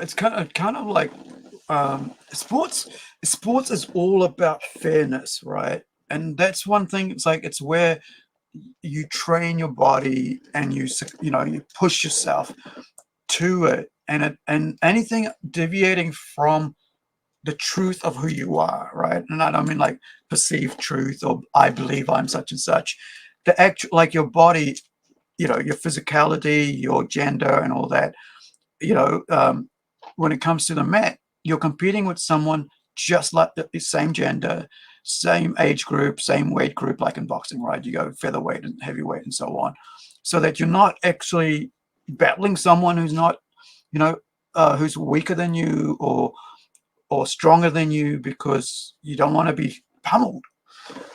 it's kind of like sports. Sports is all about fairness, right? And that's one thing. It's like it's where you train your body and you push yourself to it, and anything deviating from the truth of who you are, right? And I don't mean like perceived truth or I believe I'm such and such. The actual, like your body, your physicality, your gender, and all that. You know, when it comes to the mat, you're competing with someone just like the same gender, same age group, same weight group, like in boxing, right? You go featherweight and heavyweight and so on, so that you're not actually battling someone who's not, you know, who's weaker than you or stronger than you because you don't want to be pummeled.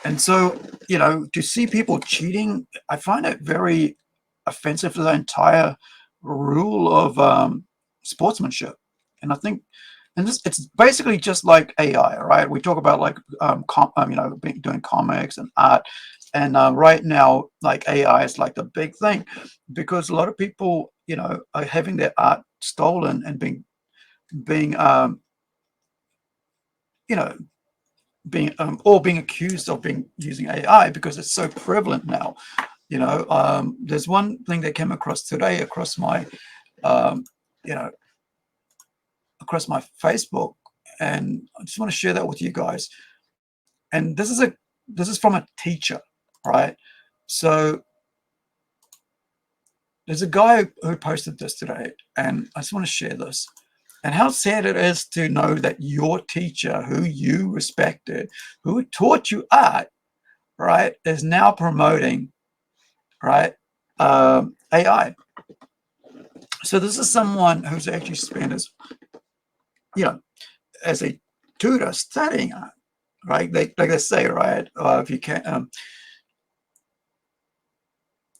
And so, to see people cheating, I find it very offensive to the entire rule of sportsmanship. And I think, and this, it's basically just like AI, right? We talk about like, doing comics and art. And right now, like AI is like the big thing because a lot of people, are having their art stolen and being, you know, being accused of being using AI because it's so prevalent now. There's one thing that came across today um, you know, across my Facebook, and I just want to share that with you guys. And this is from a teacher, right? So there's a guy who posted this today, and I just want to share this. And how sad it is to know that your teacher, who you respected, who taught you art, right, is now promoting, right, AI. So this is someone who's actually spent his, as a tutor studying art, right? Like they say, right? If you can,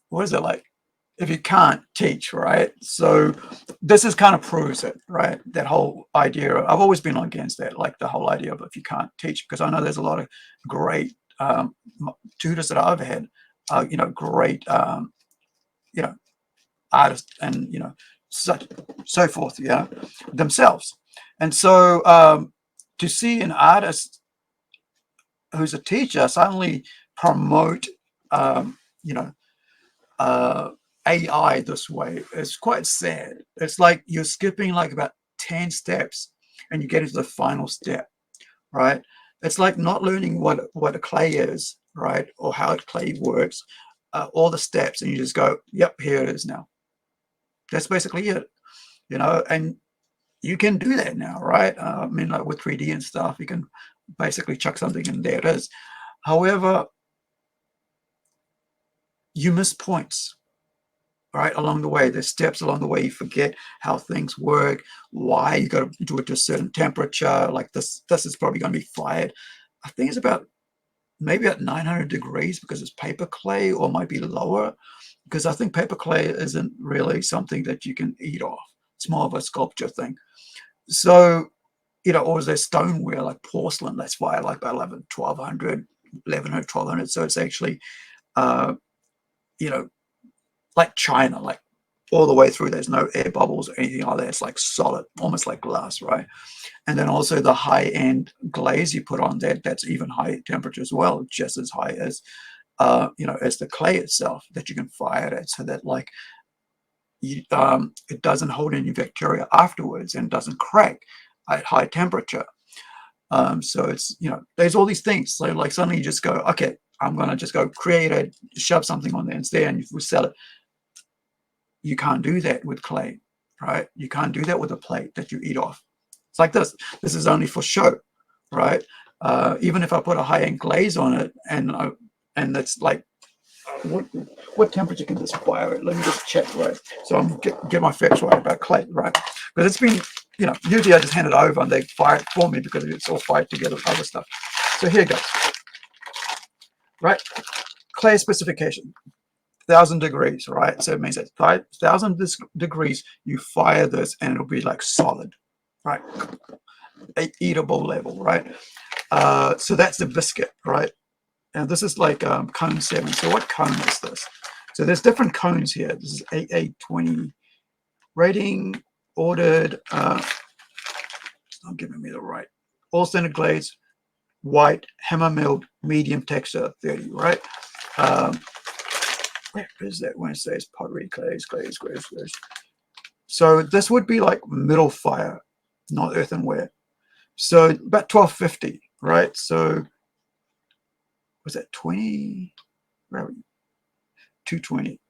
what is it like? If you can't teach, right? So this is kind of proves it, right? That whole idea. I've always been against that, like the whole idea of if you can't teach, because I know there's a lot of great tutors that I've had, great, artists and such so forth, themselves. And so to see an artist who's a teacher suddenly promote, you know, AI this way, it's quite sad. It's like you're skipping like about 10 steps and you get into the final step, right? It's like not learning what a clay is, right? Or how a clay works, all the steps, and you just go, yep, here it is now. That's basically it, and you can do that now, right? I mean, like with 3D and stuff, you can basically chuck something and there it is. However, you miss points, right, along the way. There's steps along the way. You forget how things work, why you got to do it to a certain temperature. Like this is probably going to be fired. I think it's about maybe at 900 degrees because it's paper clay, or might be lower because I think paper clay isn't really something that you can eat off. It's more of a sculpture thing. So, or is there stoneware like porcelain? That's why I like about 1200, 1100, 1200. So it's actually, uh, you know, like China, like all the way through. There's no air bubbles or anything like that. It's like solid, almost like glass, right? And then also the high-end glaze you put on that, that's even high temperature as well, just as high as, as the clay itself that you can fire it at, so that like it doesn't hold any bacteria afterwards and doesn't crack at high temperature. So it's, there's all these things. So like suddenly you just go, okay, I'm going to just go create it, shove something on there instead, and you sell it. You can't do that with clay, right? You can't do that with a plate that you eat off. It's like this. This is only for show, right? Even if I put a high-end glaze on it, and it's like, what temperature can this fire at? Let me just check, right? So I'm get my facts right about clay, right? Because it's been, usually I just hand it over and they fire it for me because it's all fired together with other stuff. So here it goes, right? Clay specification. 1,000 degrees, right? So it means at 1,000 degrees, you fire this and it'll be like solid, right? A eatable level, right? So that's the biscuit, right? And this is like cone 7. So what cone is this? So there's different cones here. This is AA20 rating, ordered, it's not giving me the right, all standard glaze, white, hammer milled, medium texture, 30, right? Where is that when it says pottery, glaze? So this would be like middle fire, not earthenware. So about 1250, right? So was that 20? Where are we? 220.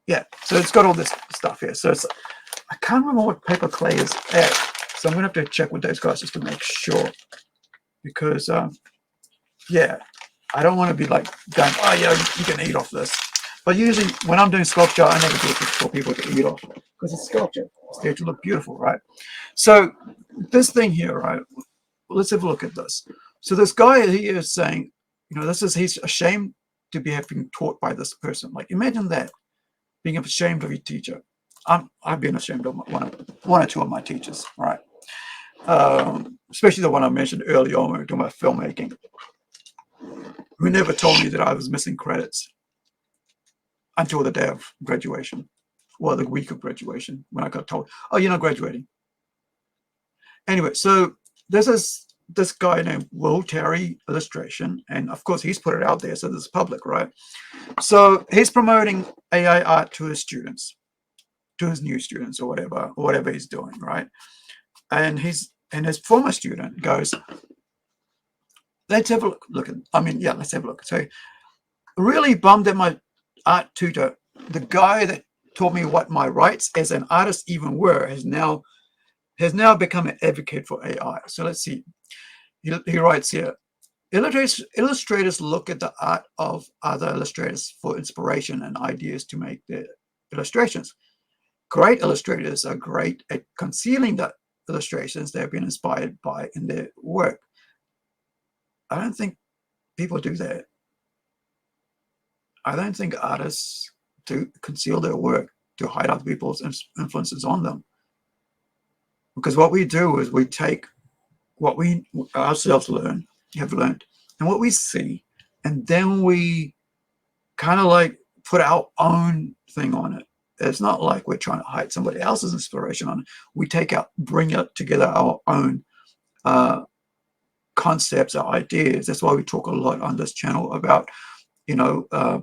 Yeah, so it's got all this stuff here. So it's, I can't remember what paper clay is at. So I'm gonna have to check with those guys just to make sure. Because yeah, I don't want to be like going, oh yeah, you can eat off this. But usually when I'm doing sculpture, I never do it for people to eat off because it's sculpture. It's there to look beautiful, right? So this thing here, right? Let's have a look at this. So this guy here is saying, you know, he's ashamed to be having taught by this person. Like imagine that, being ashamed of your teacher. I've been ashamed of one or two of my teachers, right? Especially the one I mentioned earlier on when we were talking about filmmaking, who never told me that I was missing credits until the day of graduation, well, the week of graduation, when I got told, oh, you're not graduating. Anyway, so this guy named Will Terry Illustration, and of course he's put it out there so this is public, right? So he's promoting AI art to his students, to his new students, or whatever he's doing, right? And his former student goes, let's have a look at, let's have a look. So really bummed that my art tutor, the guy that taught me what my rights as an artist even were, has now become an advocate for AI. So let's see. He writes here, illustrators look at the art of other illustrators for inspiration and ideas to make their illustrations. Great illustrators are great at concealing the illustrations they have been inspired by in their work. I don't think people do that. I don't think artists do conceal their work to hide other people's influences on them. Because what we do is we take what we ourselves have learned, and what we see, and then we kind of like put our own thing on it. It's not like we're trying to hide somebody else's inspiration on it. We bring it together our own concepts, our ideas. That's why we talk a lot on this channel about,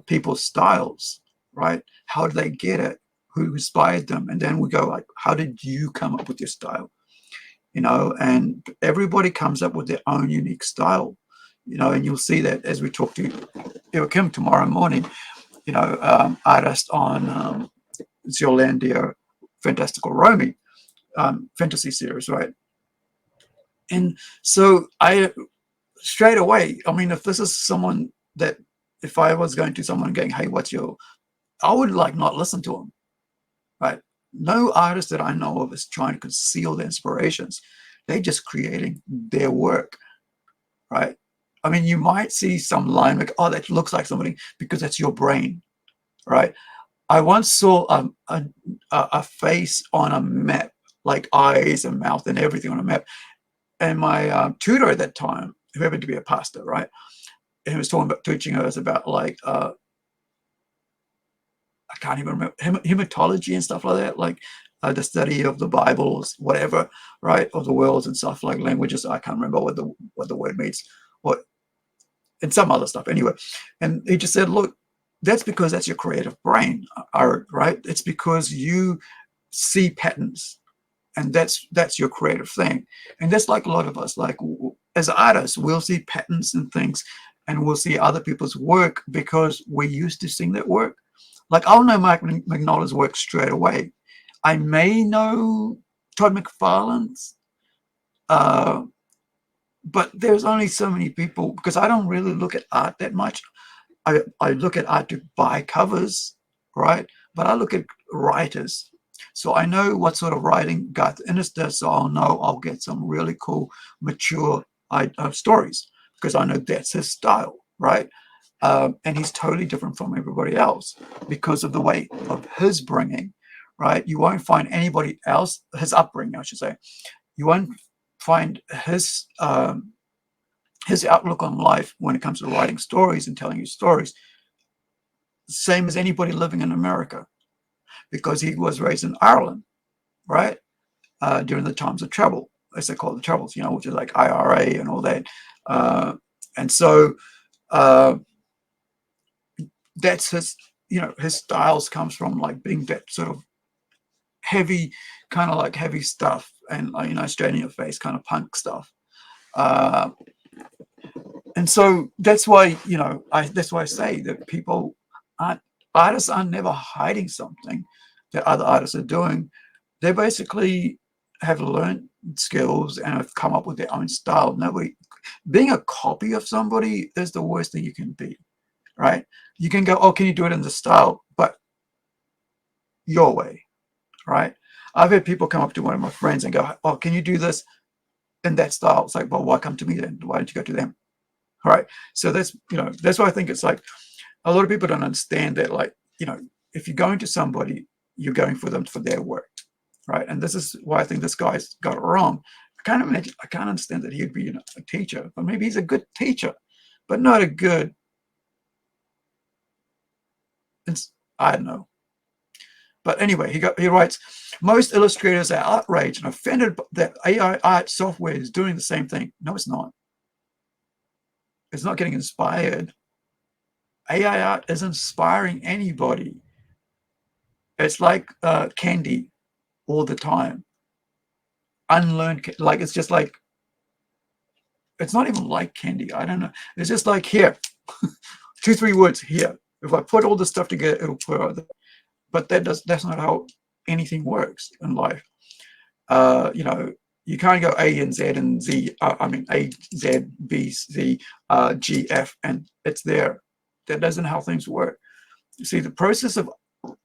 people's styles, right? How did they get it? Who inspired them? And then we go like, how did you come up with your style? And everybody comes up with their own unique style, and you'll see that as we talk to Kim tomorrow morning, artist on Zealandia Fantastical Romy fantasy series, right? And so straight away, if this is someone that, if I was going to someone going, hey, I would like not listen to him, right? No artist that I know of is trying to conceal their inspirations. They're just creating their work, right? You might see some line like, oh, that looks like somebody, because that's your brain, right? I once saw a face on a map, like eyes and mouth and everything on a map. And my tutor at that time, who happened to be a pastor, right? He was teaching us about like, I can't even remember, hematology and stuff like that, like the study of the Bibles, whatever, right, of the worlds and stuff, like languages. I can't remember what the word means, and some other stuff anyway. And he just said, look, that's because that's your creative brain, right? It's because you see patterns, and that's your creative thing. And that's like a lot of us, like as artists, we'll see patterns and things, and we'll see other people's work because we're used to seeing that work. Like, I'll know Mike Mignola's work straight away. I may know Todd McFarlane's, but there's only so many people, because I don't really look at art that much. I look at art to buy covers, right? But I look at writers. So I know what sort of writing Garth Ennis does, so I'll get some really cool, mature stories, because I know that's his style, right? And he's totally different from everybody else because of the way of his bringing, right? You won't find anybody else, his upbringing, I should say. You won't find his outlook on life when it comes to writing stories and telling you stories, same as anybody living in America, because he was raised in Ireland, right? During the times of trouble, as they call it, the troubles, you know, which is like IRA and all that. And so that's his, you know, his styles comes from like being that sort of heavy, kind of like heavy stuff, and you know, straight in your face kind of punk stuff. Uh, and so that's why, you know, that's why I say that people aren't, artists are never hiding something that other artists are doing. They basically have learned skills and have come up with their own style. Nobody, being a copy of somebody is the worst thing you can be, right? You can go, oh, can you do it in the style, but your way, right? I've had people come up to one of my friends and go, oh, can you do this in that style? It's like, well, why come to me then? Why don't you go to them? All right. So that's, you know, that's why I think it's like a lot of people don't understand that, like, you know, if you're going to somebody, you're going for them for their work, right? And this is why I think this guy's got it wrong. I can't imagine, I can't understand that he'd be, you know, a teacher, but maybe he's a good teacher, but not a good, I don't know. But anyway, he writes, most illustrators are outraged and offended that AI art software is doing the same thing. No, it's not. It's not getting inspired. AI art is inspiring anybody. It's like candy all the time. Unlearned, like it's just like, it's not even like candy. I don't know. It's just like here, 2-3 words here. If I put all this stuff together, it'll put out. But that's not how anything works in life. You know, you can't go A and Z and Z. I mean A, Z, B, Z, G, F, and it's there. That isn't how things work. You see, the process of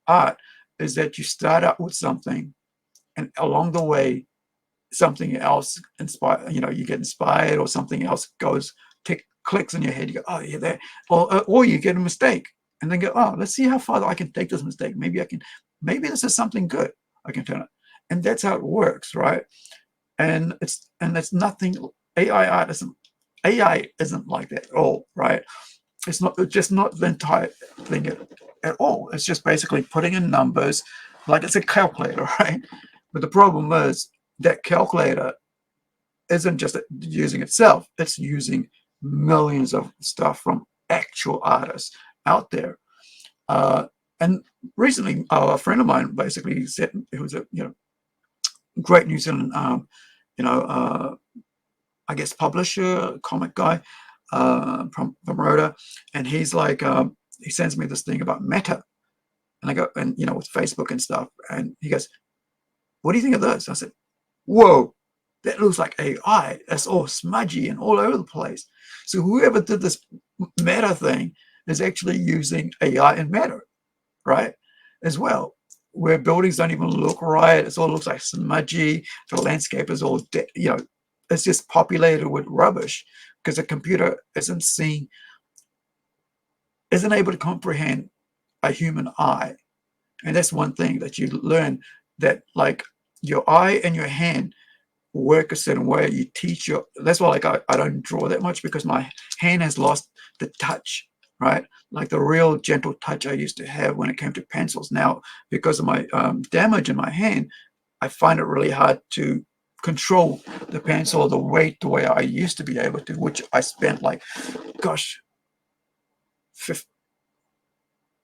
art is that you start out with something, and along the way, something else inspire. You know, you get inspired, or something else goes clicks in your head. You go, oh yeah, there, or you get a mistake, and then go, oh, let's see how far I can take this mistake. Maybe I can. Maybe this is something good. I can turn it, and that's how it works, right? And it's nothing. AI isn't like that at all, right? It's just not the entire thing at all. It's just basically putting in numbers, like it's a calculator, right? But the problem is that calculator isn't just using itself, it's using millions of stuff from actual artists out there. And recently, a friend of mine basically said, it was a, you know, great New Zealand, you know, I guess publisher, comic guy, from Rhoda, and he's like, he sends me this thing about Meta, and I go, and you know, with Facebook and stuff, and he goes, "What do you think of this?" I said, "Whoa, that looks like AI. It's all smudgy and all over the place." So whoever did this Meta thing is actually using AI and Meta, right, as well, where buildings don't even look right. It all looks like smudgy. The landscape is all, you know, it's just populated with rubbish because the computer isn't able to comprehend a human eye. And that's one thing that you learn, that like your eye and your hand work a certain way. You teach your, that's why like I don't draw that much, because my hand has lost the touch, right? Like the real gentle touch I used to have when it came to pencils. Now, because of my damage in my hand, I find it really hard to control the pencil, the weight, the way I used to be able to, which I spent like, gosh,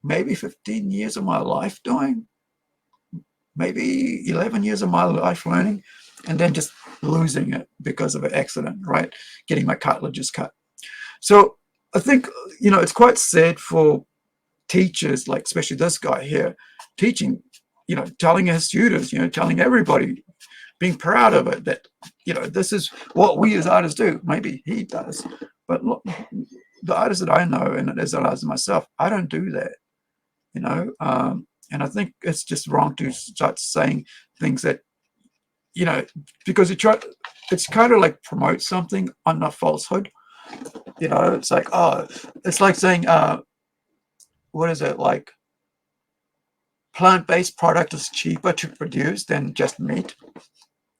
maybe 15 years of my life doing, maybe 11 years of my life learning, and then just losing it because of an accident, right? Getting my cartilages cut. So I think, you know, it's quite sad for teachers, like especially this guy here, teaching, you know, telling his students, you know, telling everybody, being proud of it, that, you know, this is what we as artists do. Maybe he does, but look, the artists that I know, and as an artist myself, I don't do that, you know. And I think it's just wrong to start saying things that, you know, because it's kind of like promote something on a falsehood. You know, it's like, oh, it's like saying, what is it, like plant-based product is cheaper to produce than just meat,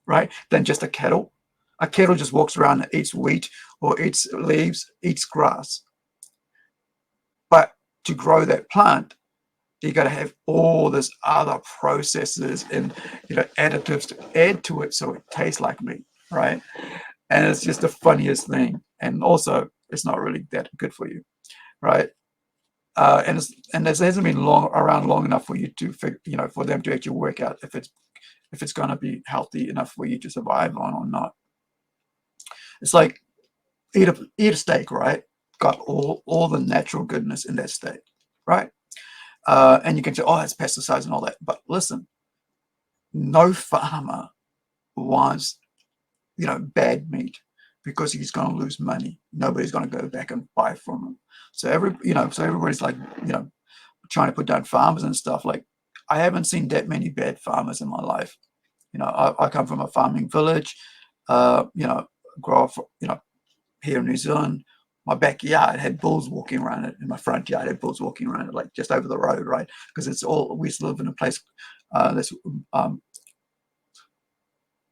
right? Than just a cattle. A cattle just walks around and eats wheat or eats leaves, eats grass. But to grow that plant, You got to have all this other processes and additives to add to it so it tastes like meat, right? And it's just the funniest thing. And also, it's not really that good for you, right? And this hasn't been around long enough for you to for them to actually work out if it's going to be healthy enough for you to survive on or not. It's like eat a steak, right? Got all the natural goodness in that steak, right? And you can say, oh, it's pesticides and all that. But listen, no farmer wants bad meat because he's going to lose money. Nobody's going to go back and buy from him. So everybody's like trying to put down farmers and stuff. Like, I haven't seen that many bad farmers in my life. I come from a farming village. Grow up, here in New Zealand. My backyard had bulls walking around it. In my front yard had bulls walking around it, like just over the road, right? Because we used to live in a place that's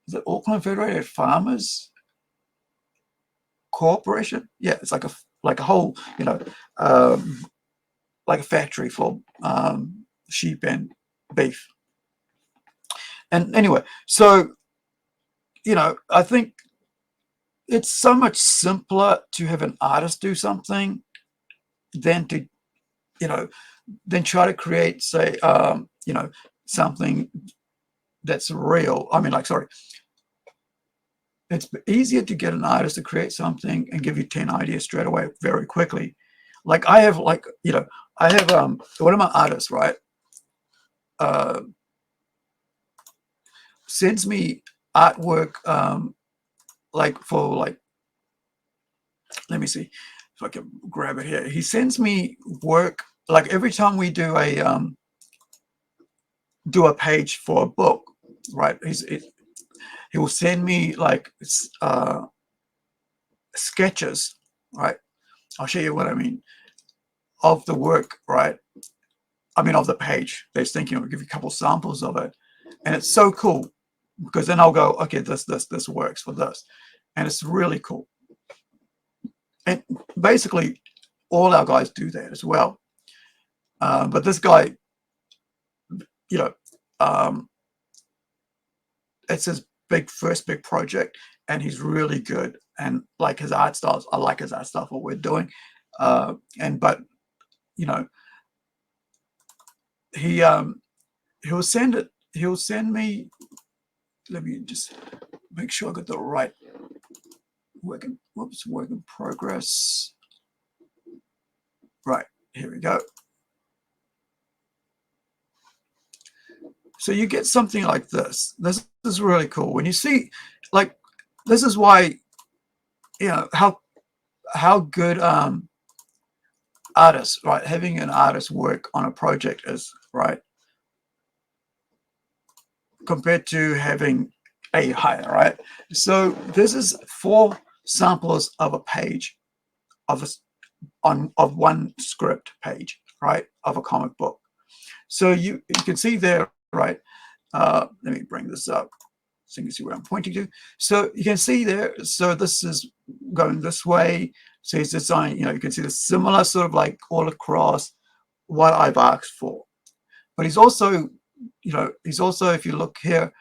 is it Auckland Federated Farmers Corporation? Yeah, it's like a whole, like a factory for sheep and beef. And anyway, so I think it's so much simpler to have an artist do something than to then try to create, say, something that's real. I mean, like, sorry, it's easier to get an artist to create something and give you 10 ideas straight away very quickly. Like, I have one of my artists, right, sends me artwork, let me see if I can grab it here. He sends me work, like, every time we do a page for a book, right? He will send me like sketches, right? I'll show you what I mean, of the work, right? I mean, of the page. They're thinking, I'll give you a couple samples of it, and it's so cool because then I'll go, okay, this works for this, and it's really cool. And basically, all our guys do that as well. But this guy, it's his first big project, and he's really good. And like his art styles, I like his art style, what we're doing. But he'll send it. He'll send me. Let me just make sure I got the right work in progress. Right, here we go. So you get something like this. This is really cool. When you see, like, this is why, how good artists, right? Having an artist work on a project is, right, compared to having a hire, right? So this is 4 samples of a page of one script page, right, of a comic book. So you can see there, right? Let me bring this up so you can see where I'm pointing to. So you can see there, so this is going this way. So he's designed, you can see the similar sort of like all across what I've asked for. But he's also, if you look here,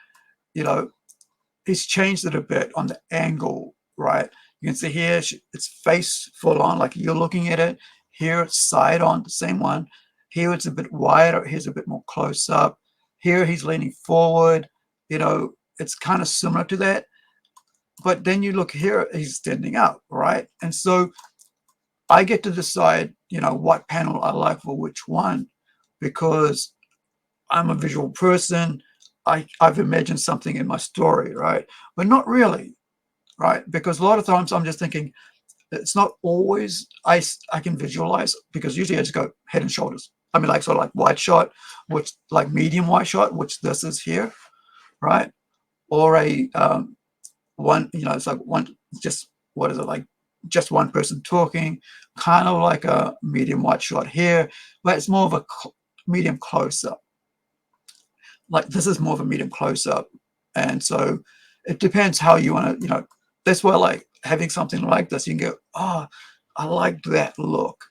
he's changed it a bit on the angle, right? You can see here, it's face full on, like you're looking at it. Here it's side on, the same one. Here it's a bit wider. Here's a bit more close up. Here he's leaning forward. It's kind of similar to that. But then you look here, he's standing up, right? And so I get to decide, what panel I like for which one, because I'm a visual person. I've imagined something in my story, right? But not really, right? Because a lot of times I'm just thinking, it's not always I can visualize, because usually I just go head and shoulders. I mean, like sort of like wide shot, which like medium wide shot, which this is here, right? Or a one, it's like one, just what is it, like just one person talking, kind of like a medium wide shot here, but it's more of a medium close up. Like this is more of a medium close up, and so it depends how you want to, that's why, like, having something like this, you can go, oh, I like that look,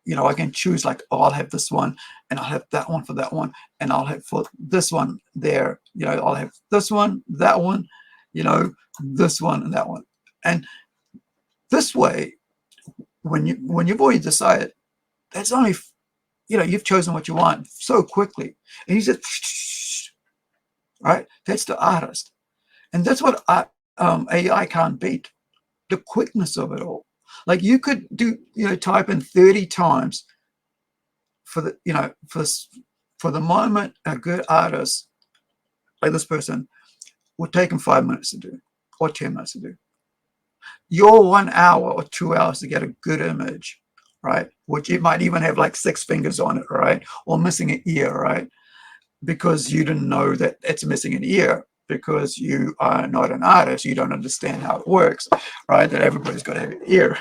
you know, I can choose like, oh, I'll have this one and I'll have that one for that one. And I'll have for this one there, you know, I'll have this one, that one, you know, this one and that one. And this way, when you've already decided, that's only, you know, you've chosen what you want so quickly. And you just, right? That's the artist. And that's what AI can't beat, the quickness of it all. Like you could do, you know, type in 30 times for the, you know, for the moment, a good artist like this person would take him 5 minutes to do, or 10 minutes to do. Your 1 hour or 2 hours to get a good image, right? Which it might even have like 6 fingers on it, right? Or missing an ear, right? Because you didn't know that it's missing an ear, because you are not an artist, you don't understand how it works, right? That everybody's got to have an ear.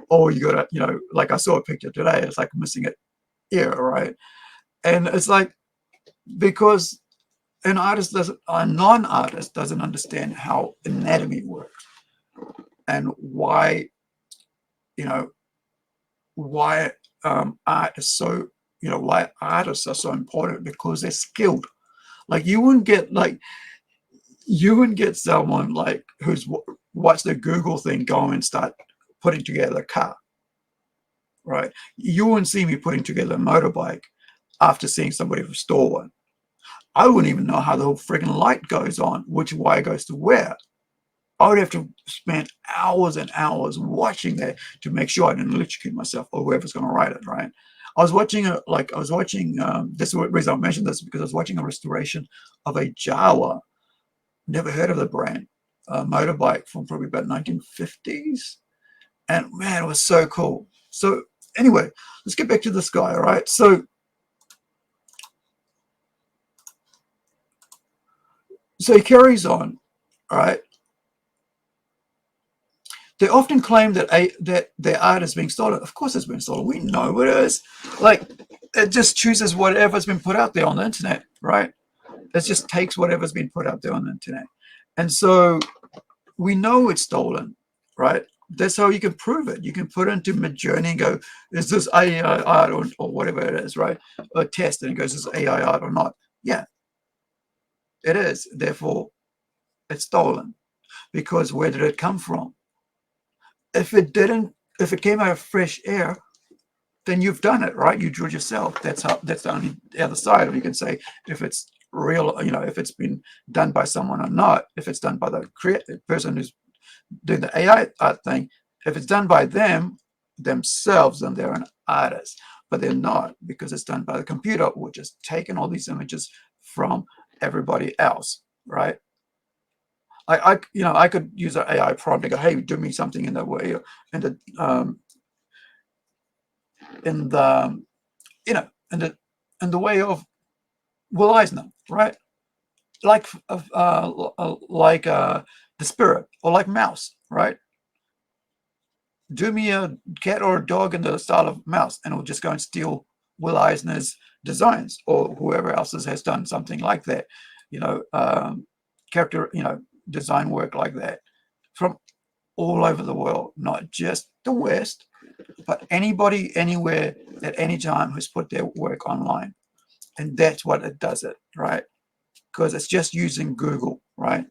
Or you got to, you know, like I saw a picture today, it's like missing an ear, right? And it's like, because an artist doesn't, a non-artist doesn't understand how anatomy works and why, you know, why art is so, you know, why artists are so important, because they're skilled. Like you wouldn't get someone like who's watched the Google thing go and start putting together a car, right? You wouldn't see me putting together a motorbike after seeing somebody restore one. I wouldn't even know how the whole friggin' light goes on, which wire goes to where. I would have to spend hours and hours watching that to make sure I didn't electrocute myself or whoever's going to write it, right? I was watching this is the reason I mentioned this, because I was watching a restoration of a Jawa, never heard of the brand, a motorbike from probably about 1950s. And man, it was so cool. So anyway, let's get back to this guy, all right? So he carries on, all right? They often claim that their art is being stolen. Of course it's been stolen. We know it is. Like, it just chooses whatever's been put out there on the internet, right? It just takes whatever's been put out there on the internet. And so we know it's stolen, right? That's how you can prove it. You can put it into Midjourney and go, is this AI art or whatever it is, right? Or test and it goes, is this AI art or not? Yeah, it is. Therefore, it's stolen. Because where did it come from? If it came out of fresh air, then you've done it, right? You drew it yourself. That's the only other side. You can say if it's real, you know, if it's been done by someone or not. If it's done by the person who's doing the AI art thing, if it's done by themselves, then they're an artist. But they're not, because it's done by the computer, which has taken all these images from everybody else, right? I could use an AI prompt to go, hey, do me something in the way, in the you know in the way of Will Eisner, right? Like the Spirit, or like Mouse, right? Do me a cat or a dog in the style of Mouse, and it'll just go and steal Will Eisner's designs, or whoever else has done something like that, you know, character, you know, design work like that from all over the world, not just the West, but anybody, anywhere, at any time who's put their work online. And that's what it does it, right? Because it's just using Google, right?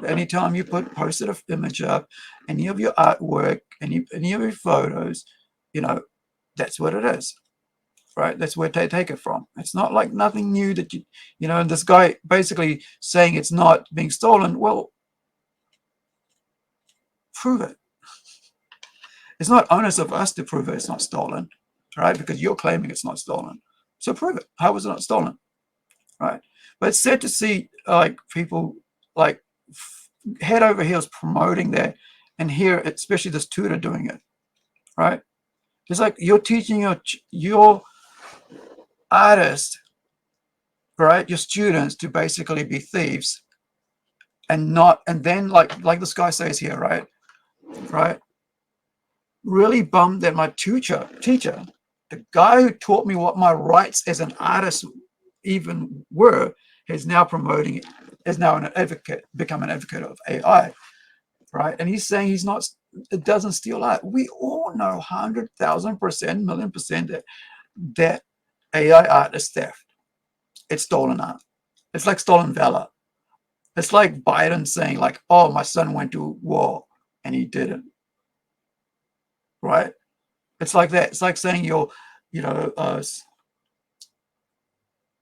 Anytime you posted an image up, any of your artwork, any of your photos, you know, that's what it is, right? That's where they take it from. It's not like nothing new that you know, and this guy basically saying it's not being stolen. Well, prove it. It's not onus of us to prove it's not stolen, right? Because you're claiming it's not stolen. So prove it. How was it not stolen, right? But it's sad to see like people like head over heels promoting that, and here, especially this tutor doing it, right? It's like you're teaching your artists, right, your students, to basically be thieves, and then like this guy says here, right? Really bummed that my teacher, the guy who taught me what my rights as an artist even were, is now become an advocate of AI, right? And he's saying he's not it doesn't steal art. We all know 100,000%, million% that AI art is theft. It's stolen art. It's like stolen valor. It's like Biden saying like, oh, my son went to war and he didn't, right? It's like that. It's like saying you know, uh,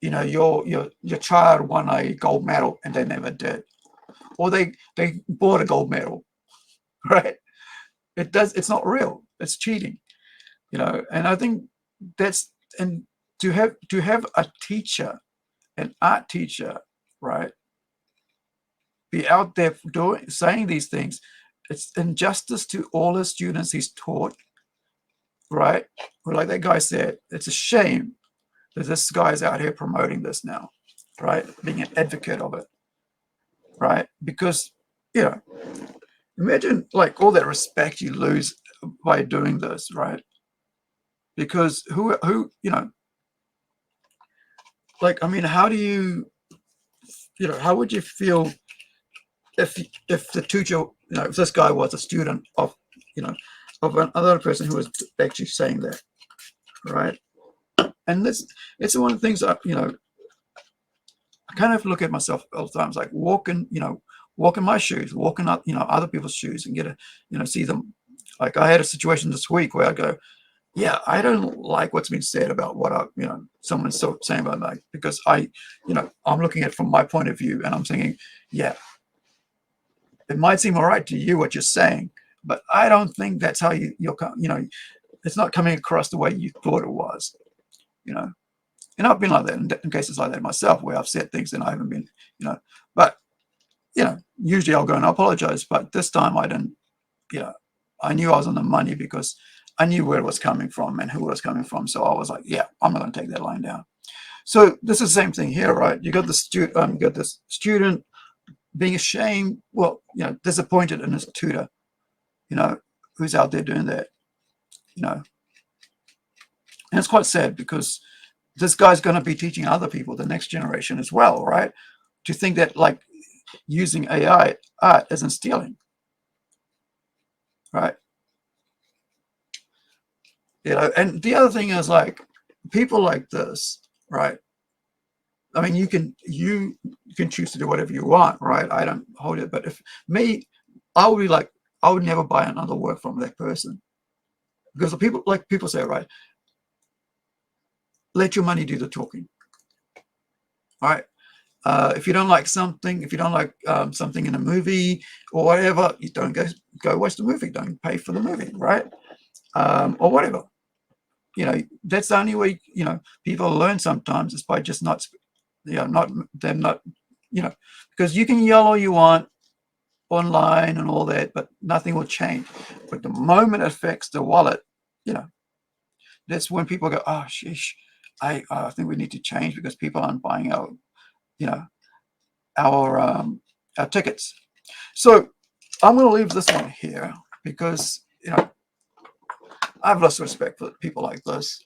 your child won a gold medal and they never did, or they bought a gold medal, right? It's not real. It's cheating, And I think that's and to have a teacher, an art teacher, right, be out there saying these things. It's injustice to all the students he's taught, right? Or like that guy said, it's a shame that this guy's out here promoting this now, right? Being an advocate of it, right? Because, you know, imagine like all that respect you lose by doing this, right? Because like, I mean, how do how would you feel if the tutor, if this guy was a student of, of another person who was actually saying that, right? And it's one of the things that, I kind of look at myself all the time. It's like walking my shoes, walking up, other people's shoes and get see them. Like I had a situation this week where I go, yeah, I don't like what's been said about what someone's saying about me, because I'm looking at it from my point of view and I'm thinking, yeah, it might seem all right to you what you're saying, but I don't think that's how it's not coming across the way you thought it was, And I've been like that in cases like that myself, where I've said things and I haven't been, but usually I'll go and apologize, but this time I didn't. I knew I was on the money because I knew where it was coming from and who it was coming from. So I was like, yeah, I'm not going to take that line down. So this is the same thing here, right? You got this student being ashamed, well, disappointed in his tutor, who's out there doing that, and it's quite sad because this guy's going to be teaching other people, the next generation as well, right? To think that like using AI art isn't stealing, right? And the other thing is like people like this, right? I mean, you can choose to do whatever you want, right? I don't hold it, but if me, I would be like, I would never buy another work from that person, because the people say, right, let your money do the talking, all right? If you don't like something, if you don't like something in a movie or whatever, you don't go watch the movie. Don't pay for the movie, right? Or whatever. That's the only way people learn sometimes, is by just not because you can yell all you want online and all that, but nothing will change. But the moment it affects the wallet, that's when people go, oh sheesh, I think we need to change because people aren't buying our you know our tickets. So I'm going to leave this one here because I've lost respect for people like this.